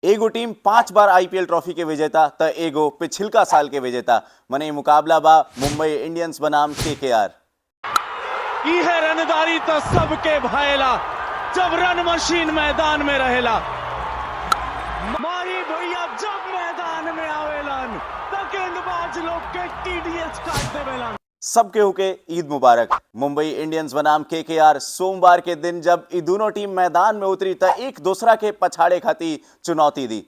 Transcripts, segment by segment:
एगो टीम 5 बार IPL trophy के विजेता त एगो पिछिलका साल के विजेता मने मुकाबला बा मुंबई इंडियंस बनाम केकेआर। ई है रनदारी तो सबके भाएला जब रन मशीन मैदान में रहेला। माही भैया जब मैदान में आवेलन तो गेंदबाज लोग के टीडीएस काट देवेलन। सबके हुके ईद मुबारक। मुंबई इंडियंस बनाम केकेआर सोमवार के दिन जब ये दोनों टीम मैदान में उतरी त एक दूसरा के पछाड़े खाती चुनौती दी।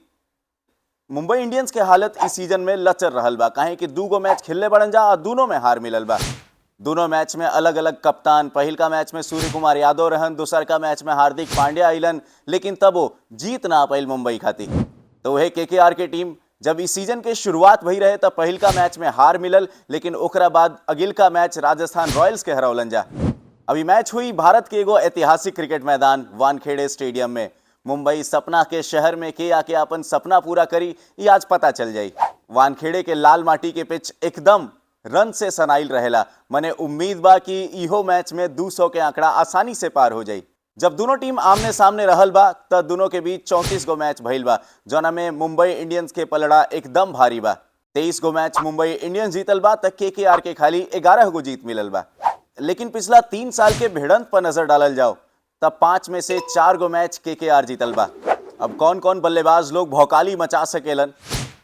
मुंबई इंडियंस के हालत इस सीजन में लचर रहल बा काहे कि दूगो मैच खेलने बड़न जा और दोनों में हार मिलल बा। दोनों मैच में अलग अलग कप्तान, पहिल का मैच में सूर्य कुमार यादव रहन, दूसर का मैच में हार्दिक पांड्या आइलन, लेकिन तब वो जीत ना पाइल मुंबई खाती। तो वह केकेआर की टीम जब इस सीजन के शुरुआत भई रहे तब पहिल का मैच में हार मिलल, लेकिन ओकरा बाद अगिल का मैच राजस्थान रॉयल्स के हरौलन जा। अभी मैच हुई भारत के एगो ऐतिहासिक क्रिकेट मैदान वानखेड़े स्टेडियम में। मुंबई सपना के शहर में के आके अपन सपना पूरा करी ये आज पता चल जाई। वानखेड़े के लाल माटी के पिच एकदम रन से सनाइल रहेला, मने उम्मीद बा कि इहो मैच में 200 के आंकड़ा आसानी से पार हो जाई। जब दोनों टीम आमने सामने रहल बा त दोनों के बीच 34 गो मैच भइल बा, जौना में मुंबई इंडियंस के पलड़ा एकदम भारी बा। 23 गो मैच मुंबई इंडियंस जीतल बा त केकेआर के खाली 11 गो जीत मिलल बा। लेकिन पिछला 3 साल के भिड़ंत पर नजर डालल जाओ तब 5 में से 4 गो मैच केकेआर जीतल बा। अब कौन कौन बल्लेबाज लोग भौकाली मचा सकेलन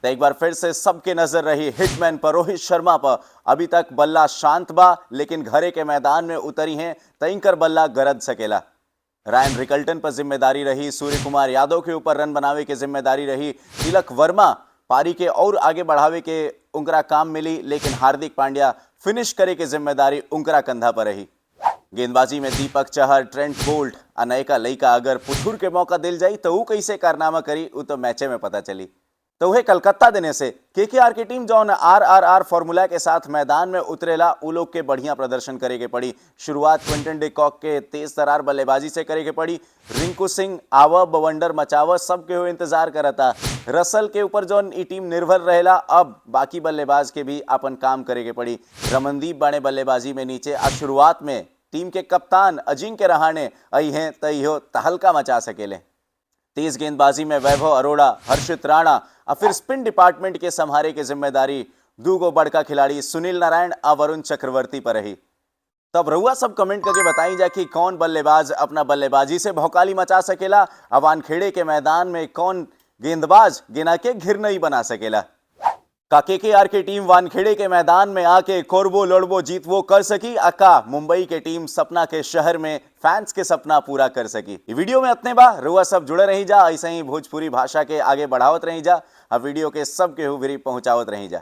तो एक बार फिर से सबके नजर रही हिटमैन पर, रोहित शर्मा पर। अभी तक बल्ला शांत बा, लेकिन घरे के मैदान में उतरी हैं तो इनकर बल्ला गरज सकेला। रायन रिकल्टन पर जिम्मेदारी रही, सूर्य कुमार यादव के ऊपर रन बनावे की जिम्मेदारी रही, तिलक वर्मा पारी के और आगे बढ़ावे के उनका काम मिली, लेकिन हार्दिक पांड्या फिनिश करे की जिम्मेदारी उनका कंधा पर रही। गेंदबाजी में दीपक चहर, ट्रेंट बोल्ट अनयका लइका अगर पुथुर के मौका दिल जाई तो वो कैसे कारनामा करी वो तो मैचे में पता चली। तो वह कलकत्ता देने से केकेआर की टीम जौन आरआरआर फॉर्मूला के साथ मैदान में उतरेला उ लोग के बढ़िया प्रदर्शन करे के पड़ी। शुरुआत क्विंटन डी कॉक के तेज तरार बल्लेबाजी से करे के पड़ी। रिंकू सिंह आवा बवंडर मचावा सबके हुए इंतजार करता। रसल के ऊपर जौन ई टीम निर्भर रहेला, अब बाकी बल्लेबाज के भी अपन काम करे के पड़ी। रमनदीप बाणे बल्लेबाजी में नीचे आ शुरुआत में टीम के कप्तान अजिंक्य रहाणे आई हैं तइहो तहलका मचा सकेले। तेज गेंदबाजी में वैभव अरोड़ा, हर्षित राणा और फिर स्पिन डिपार्टमेंट के संभारे की जिम्मेदारी दूगो बड़का खिलाड़ी सुनील नारायण और वरुण चक्रवर्ती पर रही। तब रउआ सब कमेंट करके बताई जा कि कौन बल्लेबाज अपना बल्लेबाजी से भौकाली मचा सकेला, वानखेड़े के मैदान में कौन गेंदबाज गिना के घिर नहीं बना सकेला। का केकेआर की टीम वानखेड़े के मैदान में आके कोरबो लड़बो जीतवो कर सकी, अका मुंबई के टीम सपना के शहर में फैंस के सपना पूरा कर सकी। वीडियो में इतने बा, रुआ सब जुड़े रही जा, ऐसे ही भोजपुरी भाषा के आगे बढ़ावत रही जा और वीडियो के सब के हुबरी पहुंचावत रही जा।